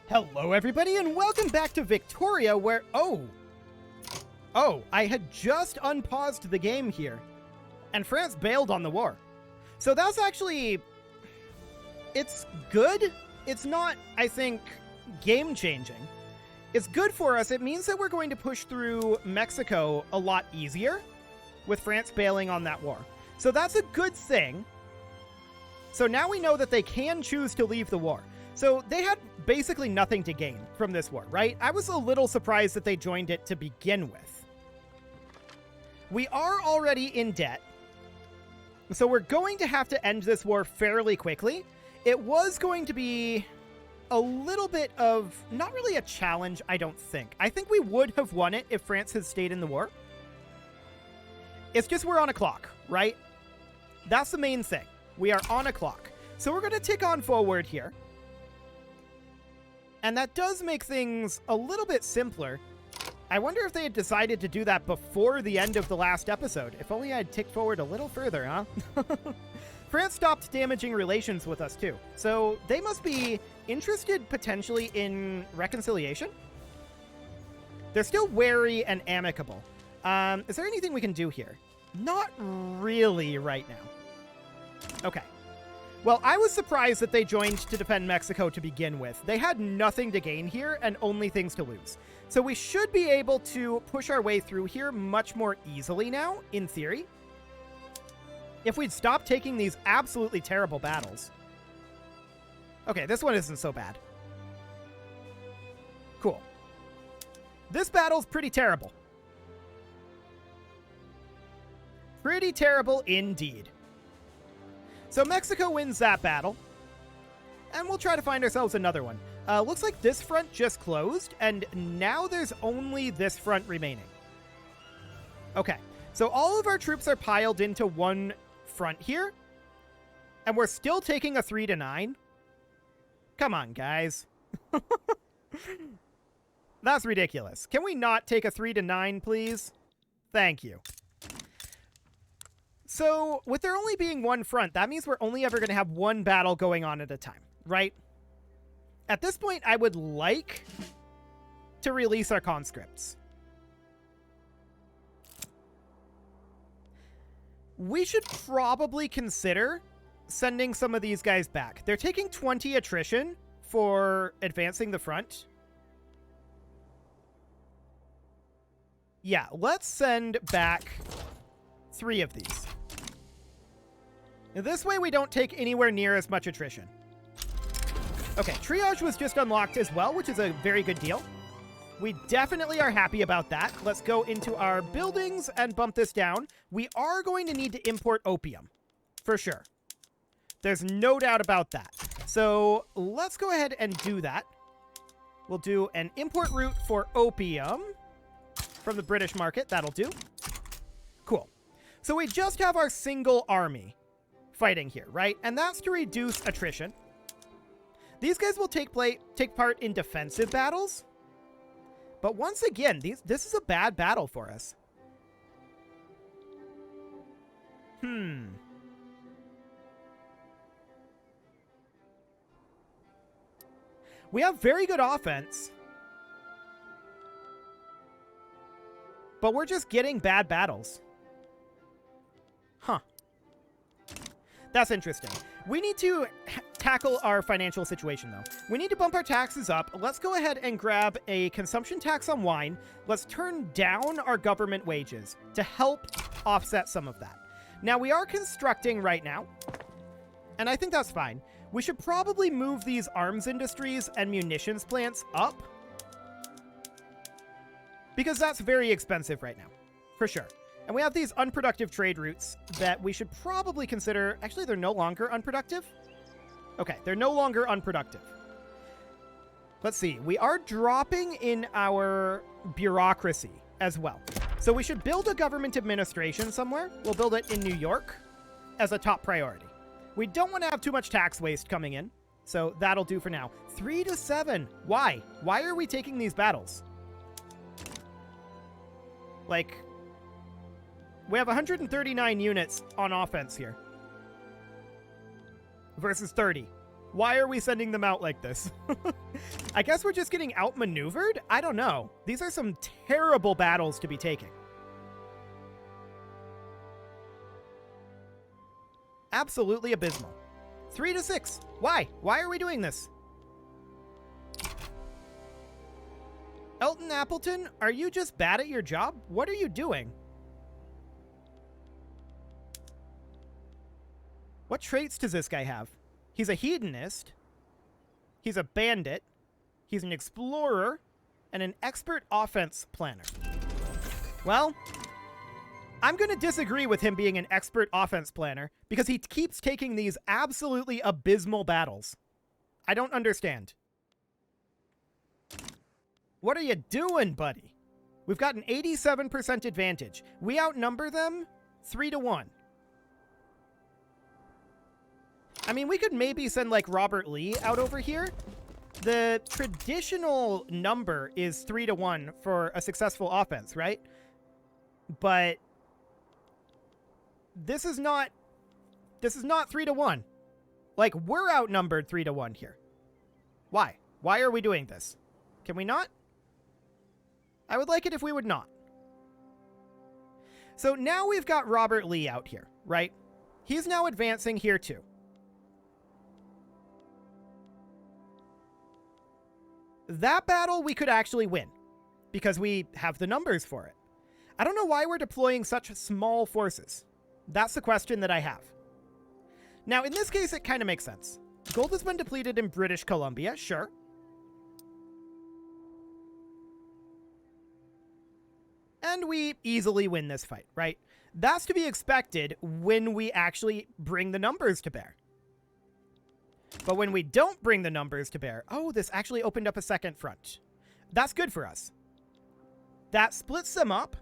Hello everybody and welcome back to Victoria where... I had just unpaused the game here. And France bailed on the war. So that's actually... It's good. It's not, I think, game-changing. It's good for us. It means that we're going to push through Mexico a lot easier with France bailing on that war. So that's a good thing. So now we know that they can choose to leave the war. So they had basically nothing to gain from this war, right? I was a little surprised that they joined it to begin with. We are already in debt. So we're going to have to end this war fairly quickly. It was going to be a little bit of, not really a challenge, I don't think. I think we would have won it if France had stayed in the war. It's just we're on a clock, right? That's the main thing. We are on a clock. So we're going to tick on forward here. And that does make things a little bit simpler. I wonder if they had decided to do that before the end of the last episode. If only I'd ticked forward a little further, huh? France stopped damaging relations with us, too. So they must be interested, potentially, in reconciliation. They're still wary and amicable. Is there anything we can do here? Not really right now. Okay. Well, I was surprised that they joined to defend Mexico to begin with. They had nothing to gain here and only things to lose. So we should be able to push our way through here much more easily now, in theory. If we'd stop taking these absolutely terrible battles. Okay, this one isn't so bad. Cool. This battle's pretty terrible. Pretty terrible indeed. So Mexico wins that battle. And we'll try to find ourselves another one. Looks like this front just closed, and now there's only this front remaining. Okay, so all of our troops are piled into one front here. And we're still taking a 3-9. Come on, guys. That's ridiculous. Can we not take a 3-9, please? Thank you. So, with there only being one front, that means we're only ever going to have one battle going on at a time, right? At this point, I would like to release our conscripts. We should probably consider sending some of these guys back. They're taking 20 attrition for advancing the front. Yeah, let's send back 3 of these. This way we don't take anywhere near as much attrition. Okay, triage was just unlocked as well, which is a very good deal. We definitely are happy about that. Let's go into our buildings and bump this down. We are going to need to import opium, for sure. There's no doubt about that. So let's go ahead and do that. We'll do an import route for opium from the British market. That'll do. Cool. So we just have our single army fighting here, right? And that's to reduce attrition. These guys will take part in defensive battles. But once again, this is a bad battle for us. We have very good offense. But we're just getting bad battles. Huh. That's interesting. We need to tackle our financial situation, though. We need to bump our taxes up. Let's go ahead and grab a consumption tax on wine. Let's turn down our government wages to help offset some of that. Now, we are constructing right now, and I think that's fine. We should probably move these arms industries and munitions plants up, because that's very expensive right now, for sure. And we have these unproductive trade routes that we should probably consider. Actually, they're no longer unproductive. Okay, they're no longer unproductive. Let's see. We are dropping in our bureaucracy as well. So we should build a government administration somewhere. We'll build it in New York as a top priority. We don't want to have too much tax waste coming in. So that'll do for now. 3-7. Why? Why are we taking these battles? Like... We have 139 units on offense here. Versus 30. Why are we sending them out like this? I guess we're just getting outmaneuvered? I don't know. These are some terrible battles to be taking. Absolutely abysmal. 3-6. Why? Why are we doing this? Elton Appleton, are you just bad at your job? What are you doing? What traits does this guy have? He's a hedonist. He's a bandit. He's an explorer. And an expert offense planner. Well, I'm going to disagree with him being an expert offense planner because he keeps taking these absolutely abysmal battles. I don't understand. What are you doing, buddy? We've got an 87% advantage. We outnumber them 3-1. I mean, we could maybe send, like, Robert Lee out over here. The traditional number is 3-1 for a successful offense, right? But this is not 3-1. Like, we're outnumbered 3-1 here. Why? Why are we doing this? Can we not? I would like it if we would not. So now we've got Robert Lee out here, right? He's now advancing here too. That battle we could actually win because we have the numbers for it. I don't know why we're deploying such small forces. That's the question that I have. Now, in this case, it kind of makes sense. Gold has been depleted in British Columbia, sure. And we easily win this fight, right? That's to be expected when we actually bring the numbers to bear. But when we don't bring the numbers to bear, oh, this actually opened up a second front. That's good for us. That splits them up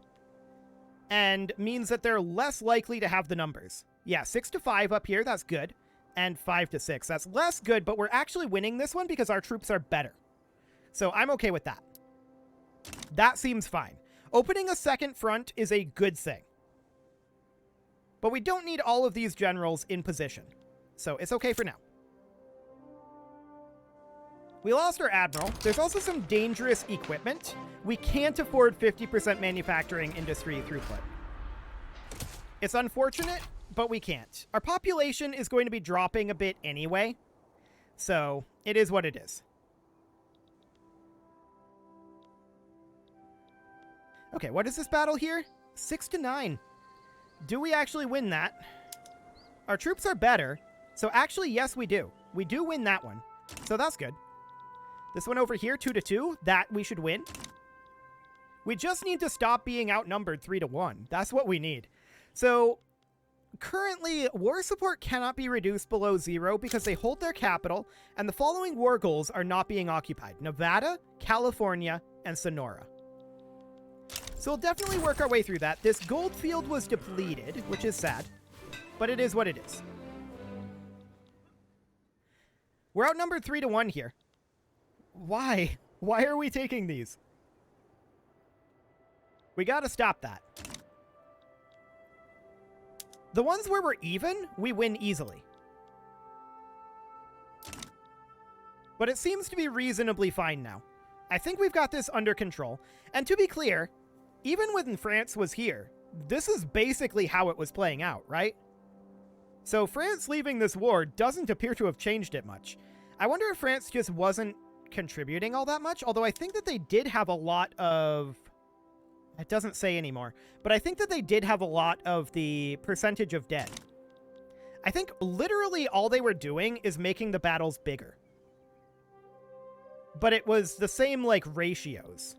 and means that they're less likely to have the numbers. Yeah, 6-5 up here, that's good. And 5-6, that's less good, but we're actually winning this one because our troops are better. So I'm okay with that. That seems fine. Opening a second front is a good thing. But we don't need all of these generals in position. So it's okay for now. We lost our admiral. There's also some dangerous equipment. We can't afford 50% manufacturing industry throughput. It's unfortunate, but we can't. Our population is going to be dropping a bit anyway. So it is what it is. Okay, what is this battle here? 6-9. Do we actually win that? Our troops are better. So actually, yes, we do. We do win that one. So that's good. This one over here, 2-2, that we should win. We just need to stop being outnumbered 3-1. That's what we need. So currently, war support cannot be reduced below 0 because they hold their capital, and the following war goals are not being occupied: Nevada, California, and Sonora. So we'll definitely work our way through that. This gold field was depleted, which is sad, but it is what it is. We're outnumbered 3-1 here. Why? Why are we taking these? We gotta stop that. The ones where we're even, we win easily. But it seems to be reasonably fine now. I think we've got this under control. And to be clear, even when France was here, this is basically how it was playing out, right? So France leaving this war doesn't appear to have changed it much. I wonder if France just wasn't contributing all that much, although I think that they did have a lot of... It doesn't say anymore, but I think that they did have a lot of the percentage of dead. I think literally all they were doing is making the battles bigger. But it was the same, like, ratios.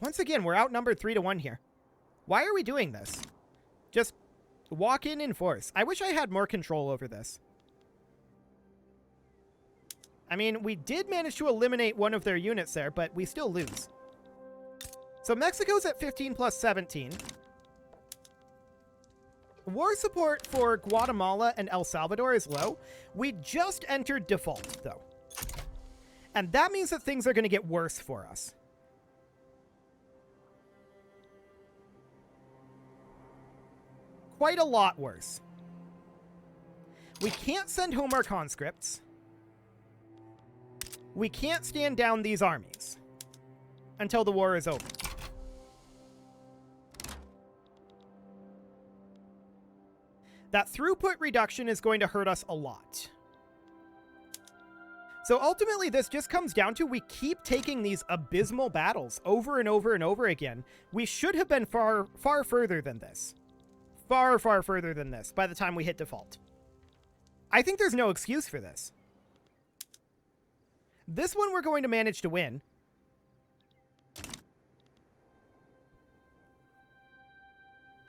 Once again, we're outnumbered 3-1 here. Why are we doing this? Just walk in force. I wish I had more control over this. I mean, we did manage to eliminate one of their units there, but we still lose. So Mexico's at 15+17. War support for Guatemala and El Salvador is low. We just entered default, though. And that means that things are going to get worse for us. Quite a lot worse. We can't send home our conscripts. We can't stand down these armies until the war is over. That throughput reduction is going to hurt us a lot. So ultimately, this just comes down to we keep taking these abysmal battles over and over and over again. We should have been far, far further than this. Far, far further than this by the time we hit default. I think there's no excuse for this. This one we're going to manage to win.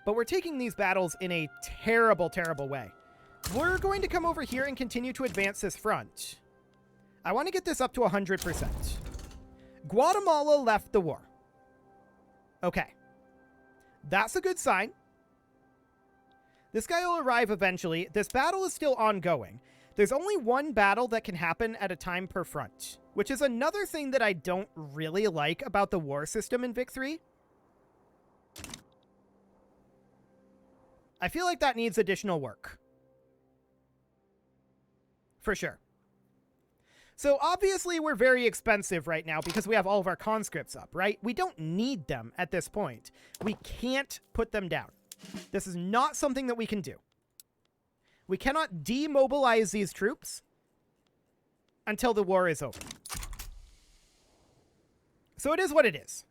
But we're taking these battles in a terrible, terrible way. We're going to come over here and continue to advance this front. I want to get this up to 100%. Guatemala left the war. Okay. That's a good sign. This guy will arrive eventually. This battle is still ongoing. There's only one battle that can happen at a time per front, which is another thing that I don't really like about the war system in Vic 3. I feel like that needs additional work. For sure. So obviously we're very expensive right now because we have all of our conscripts up, right? We don't need them at this point. We can't put them down. This is not something that we can do. We cannot demobilize these troops until the war is over. So it is what it is.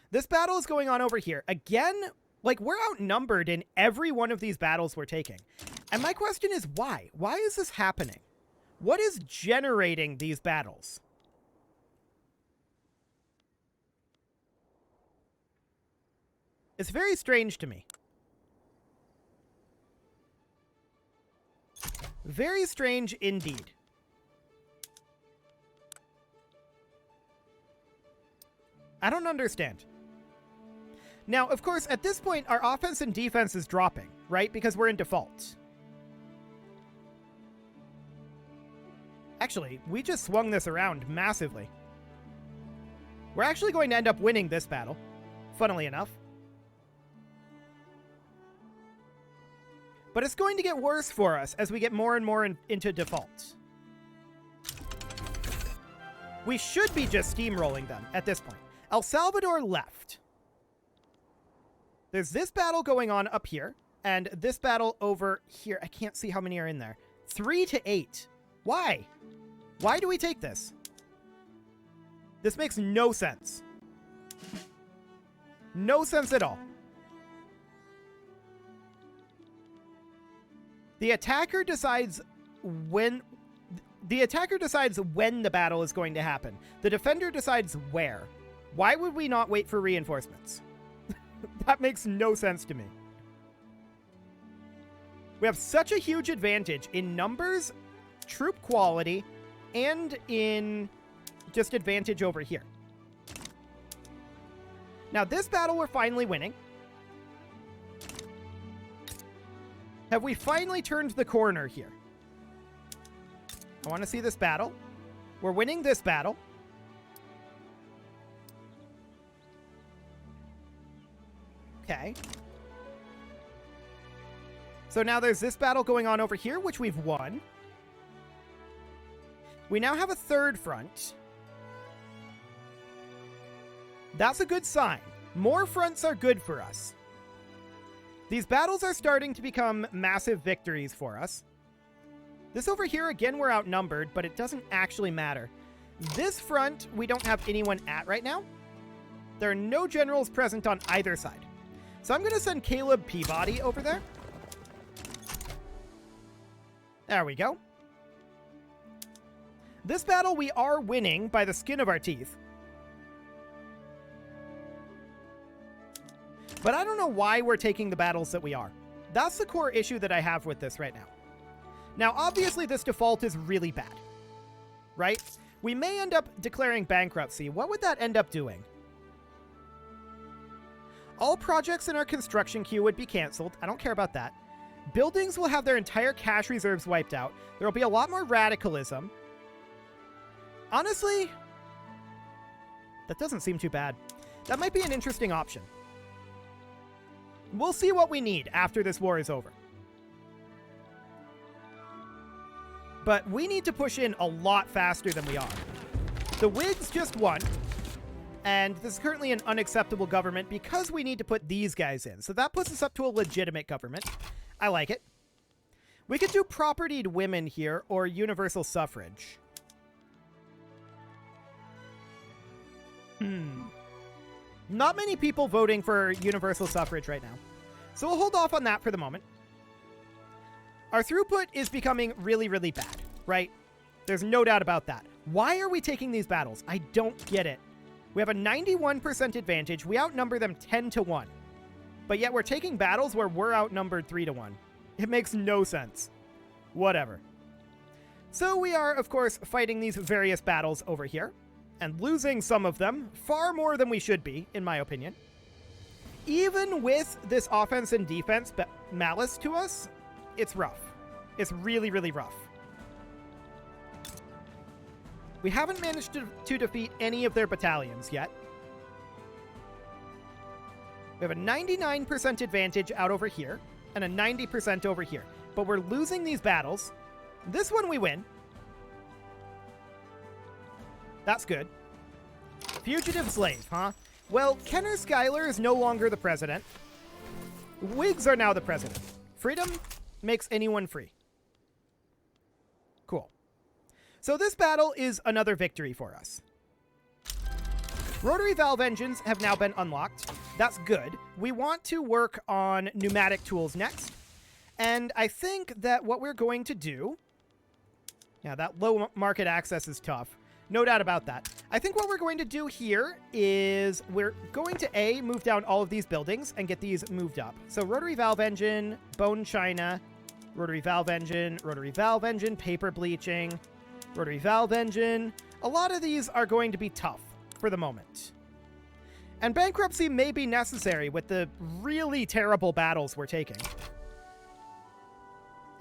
This battle is going on over here. Again, like, we're outnumbered in every one of these battles we're taking. And my question is why? Why is this happening? What is generating these battles? It's very strange to me. Very strange indeed. I don't understand. Now, of course, at this point, our offense and defense is dropping, right? Because we're in default. Actually, we just swung this around massively. We're actually going to end up winning this battle, funnily enough. But it's going to get worse for us as we get more and more into default. We should be just steamrolling them at this point. El Salvador left. There's this battle going on up here, and this battle over here. I can't see how many are in there. 3 to 8. Why? Why do we take this? This makes no sense. No sense at all. The attacker decides when the battle is going to happen. The defender decides where. Why would we not wait for reinforcements? That makes no sense to me. We have such a huge advantage in numbers, troop quality, and in just advantage over here. Now, this battle we're finally winning. Have we finally turned the corner here? I want to see this battle. We're winning this battle. Okay. So now there's this battle going on over here, which we've won. We now have a third front. That's a good sign. More fronts are good for us. These battles are starting to become massive victories for us. This over here, again, we're outnumbered, but it doesn't actually matter. This front, we don't have anyone at right now. There are no generals present on either side. So I'm going to send Caleb Peabody over there. There we go. This battle we are winning by the skin of our teeth. But I don't know why we're taking the battles that we are. That's the core issue that I have with this right now. Now, obviously, this default is really bad, right? We may end up declaring bankruptcy. What would that end up doing? All projects in our construction queue would be canceled. I don't care about that. Buildings will have their entire cash reserves wiped out. There will be a lot more radicalism. Honestly, that doesn't seem too bad. That might be an interesting option. We'll see what we need after this war is over. But we need to push in a lot faster than we are. The Whigs just won. And this is currently an unacceptable government because we need to put these guys in. So that puts us up to a legitimate government. I like it. We could do propertied women here or universal suffrage. Not many people voting for universal suffrage right now. So we'll hold off on that for the moment. Our throughput is becoming really, really bad, right? There's no doubt about that. Why are we taking these battles? I don't get it. We have a 91% advantage. We outnumber them 10-1. But yet we're taking battles where we're outnumbered 3-1. It makes no sense. Whatever. So we are, of course, fighting these various battles over here. And losing some of them, far more than we should be, in my opinion. Even with this offense and defense malice to us, it's rough. It's really, really rough. We haven't managed to defeat any of their battalions yet. We have a 99% advantage out over here, and a 90% over here. But we're losing these battles. This one we win. That's good. Fugitive slave, huh? Well, Kenner Schuyler is no longer the president. Whigs are now the president. Freedom makes anyone free. Cool. So this battle is another victory for us. Rotary valve engines have now been unlocked. That's good. We want to work on pneumatic tools next. And I think that what we're going to do... Yeah, that low market access is tough. No doubt about that. I think what we're going to do here is we're going to move down all of these buildings and get these moved up. So rotary valve engine, bone china, rotary valve engine, paper bleaching, rotary valve engine. A lot of these are going to be tough for the moment. And bankruptcy may be necessary with the really terrible battles we're taking.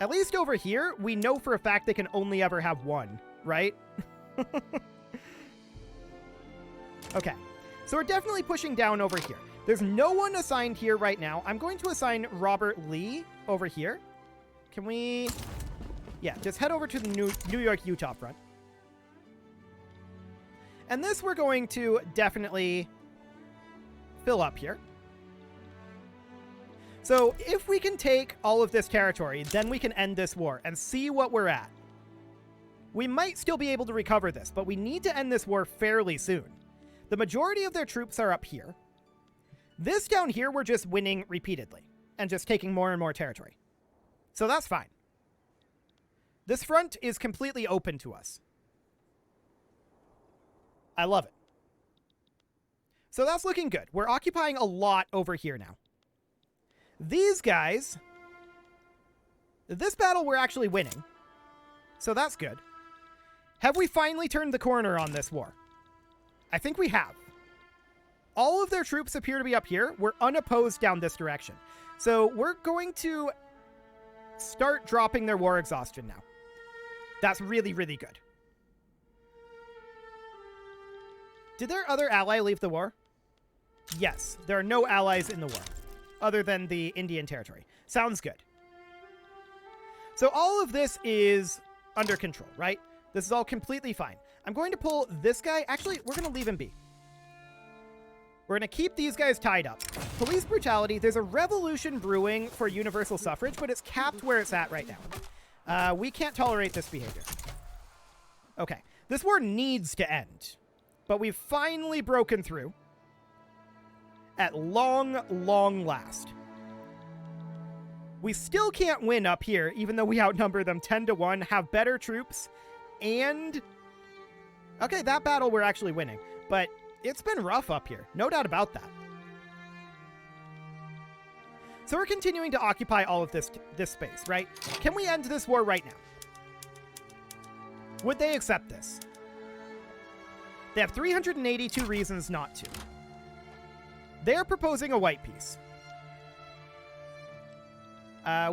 At least over here, we know for a fact they can only ever have one, right? Okay, so we're definitely pushing down over here. There's no one assigned here right now. I'm going to assign Robert Lee over here. Can we... Yeah, just head over to the New York-Utah front. And this we're going to definitely fill up here. So if we can take all of this territory, then we can end this war and see what we're at. We might still be able to recover this, but we need to end this war fairly soon. The majority of their troops are up here. This down here, we're just winning repeatedly and just taking more and more territory. So that's fine. This front is completely open to us. I love it. So that's looking good. We're occupying a lot over here now. These guys, this battle we're actually winning. So that's good. Have we finally turned the corner on this war? I think we have. All of their troops appear to be up here. We're unopposed down this direction. So we're going to start dropping their war exhaustion now. That's really, really good. Did their other ally leave the war? Yes, there are no allies in the war, other than the Indian Territory. Sounds good. So all of this is under control, right? This is all completely fine. I'm going to pull this guy. Actually, we're going to leave him be. We're going to keep these guys tied up. Police brutality. There's a revolution brewing for universal suffrage, but it's capped where it's at right now. We can't tolerate this behavior. Okay. This war needs to end. But we've finally broken through. At long, long last. We still can't win up here, even though we outnumber them 10-1, have better troops, and... Okay, that battle we're actually winning. But it's been rough up here. No doubt about that. So we're continuing to occupy all of this space, right? Can we end this war right now? Would they accept this? They have 382 reasons not to. They're proposing a white peace.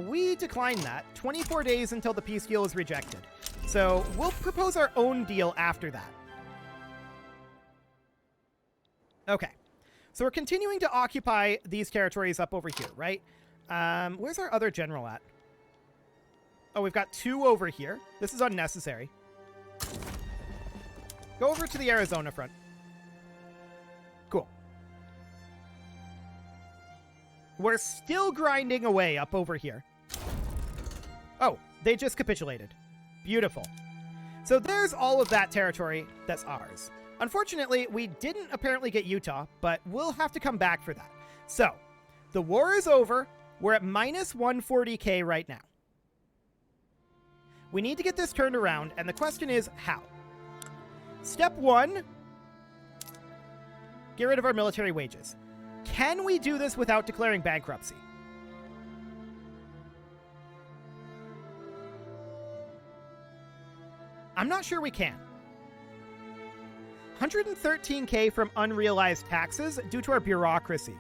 We decline that. 24 days until the peace deal is rejected. So we'll propose our own deal after that. Okay. So we're continuing to occupy these territories up over here, right? Where's our other general at? Oh, we've got 2 over here. This is unnecessary. Go over to the Arizona front. Cool. We're still grinding away up over here. Oh, they just capitulated. Beautiful. So there's all of that territory that's ours. Unfortunately, we didn't apparently get Utah, but we'll have to come back for that. So, the war is over. We're at minus 140k right now. We need to get this turned around, and the question is how? Step 1, get rid of our military wages. Can we do this without declaring bankruptcy? I'm not sure we can. 113k from unrealized taxes due to our bureaucracy.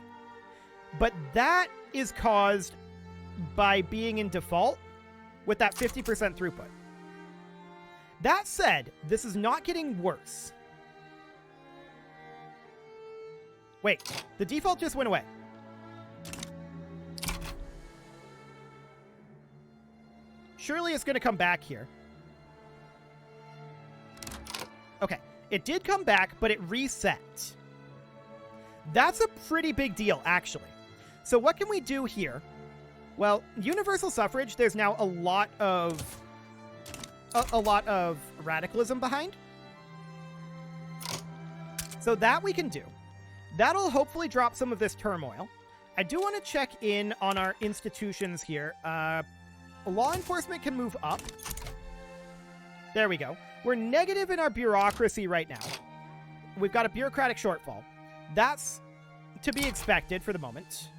But that is caused by being in default with that 50% throughput. That said, this is not getting worse. Wait, the default just went away. Surely it's going to come back here. Okay, it did come back, but it reset. That's a pretty big deal, actually. So what can we do here? Well, universal suffrage, there's now a lot of radicalism behind. So that we can do. That'll hopefully drop some of this turmoil. I do want to check in on our institutions here. Law enforcement can move up. There we go. We're negative in our bureaucracy right now. We've got a bureaucratic shortfall. That's to be expected for the moment.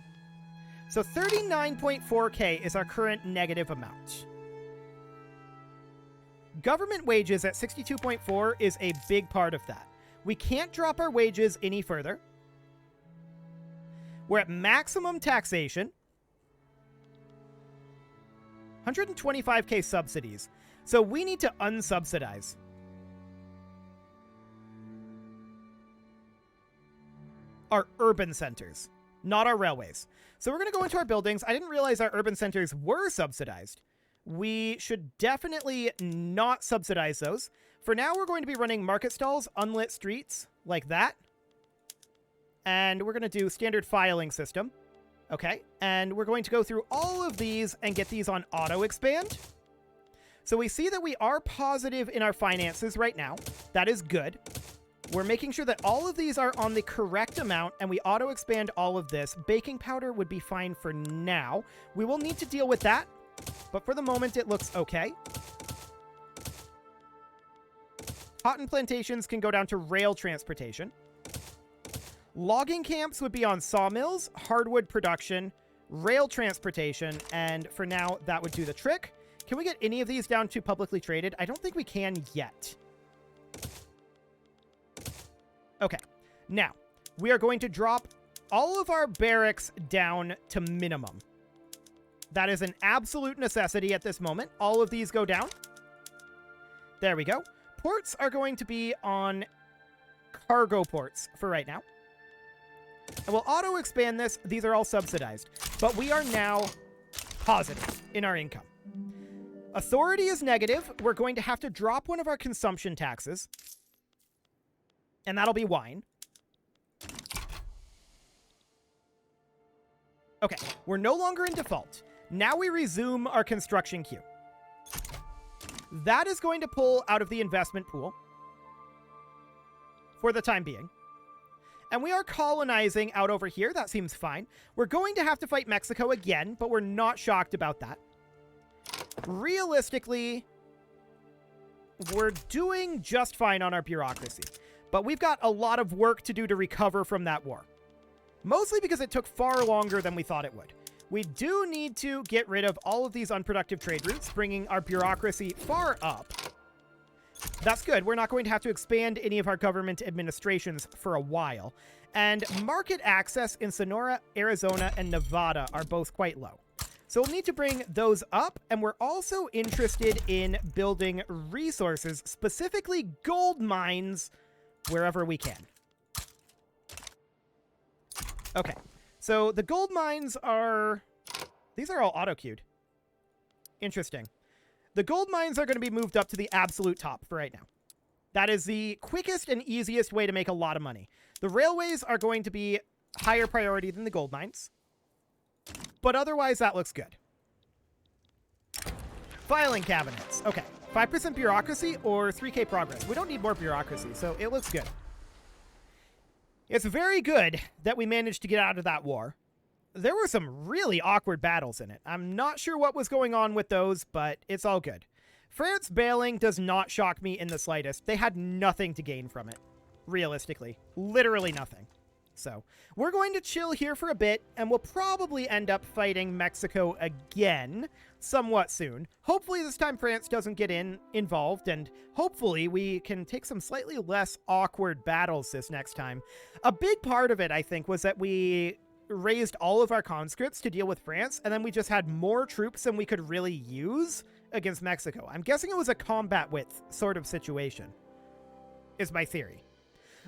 So 39.4k is our current negative amount. Government wages at 62.4 is a big part of that. We can't drop our wages any further. We're at maximum taxation. 125k subsidies. So we need to unsubsidize. Our urban centers, not our railways. So we're going to go into our buildings. I didn't realize our urban centers were subsidized. We should definitely not subsidize those. For now, we're going to be running market stalls, unlit streets, like that. And we're going to do standard filing system. Okay, and we're going to go through all of these and get these on auto expand. So we see that we are positive in our finances right now. That is good. We're making sure that all of these are on the correct amount, and we auto expand all of this. Baking powder would be fine for now. We will need to deal with that, but for the moment it looks okay. Cotton plantations can go down to rail transportation. Logging camps would be on sawmills, hardwood production, rail transportation, and for now that would do the trick. Can we get any of these down to publicly traded? I don't think we can yet. Okay, now we are going to drop all of our barracks down to minimum. That is an absolute necessity at this moment. All of these go down. There we go. Ports are going to be on cargo ports for right now. And we'll auto expand this. These are all subsidized, but we are now positive in our income. Authority is negative. We're going to have to drop one of our consumption taxes. And that'll be wine. Okay, we're no longer in default. Now we resume our construction queue. That is going to pull out of the investment pool for the time being. And we are colonizing out over here. That seems fine. We're going to have to fight Mexico again, but we're not shocked about that. Realistically, we're doing just fine on our bureaucracy. But we've got a lot of work to do to recover from that war. Mostly because it took far longer than we thought it would. We do need to get rid of all of these unproductive trade routes, bringing our bureaucracy far up. That's good. We're not going to have to expand any of our government administrations for a while. And market access in Sonora, Arizona, and Nevada are both quite low. So we'll need to bring those up, and we're also interested in building resources, specifically gold mines, wherever we can. Okay, so the gold mines are... These are all auto-queued. Interesting. The gold mines are going to be moved up to the absolute top for right now. That is the quickest and easiest way to make a lot of money. The railways are going to be higher priority than the gold mines. But otherwise, that looks good. Filing cabinets. Okay. 5% bureaucracy or 3k progress. We don't need more bureaucracy, so it looks good. It's very good that we managed to get out of that war. There were some really awkward battles in it. I'm not sure what was going on with those, but it's all good. France bailing does not shock me in the slightest. They had nothing to gain from it. Realistically. Literally nothing. So, we're going to chill here for a bit, and we'll probably end up fighting Mexico again somewhat soon. Hopefully this time France doesn't get involved, and hopefully we can take some slightly less awkward battles this next time. A big part of it, I think, was that we raised all of our conscripts to deal with France, and then we just had more troops than we could really use against Mexico. I'm guessing it was a combat width sort of situation, is my theory.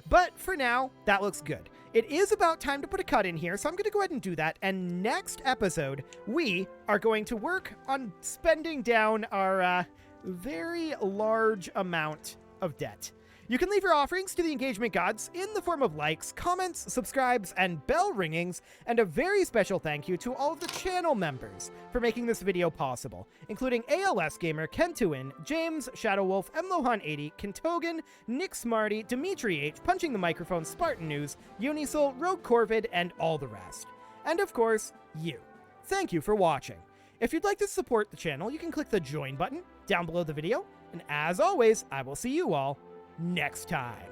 But for now, that looks good. It is about time to put a cut in here, so I'm going to go ahead and do that. And next episode, we are going to work on spending down our very large amount of debt. You can leave your offerings to the engagement gods in the form of likes, comments, subscribes, and bell ringings, and a very special thank you to all of the channel members for making this video possible, including ALS Gamer, Kentuin, James, Shadowwolf, Mlohan80, Kentogan, Nick Smarty, Dimitri H, Punching the Microphone, Spartan News, Unisol, Rogue Corvid, and all the rest. And of course, you. Thank you for watching. If you'd like to support the channel, you can click the join button down below the video, and as always, I will see you all next time.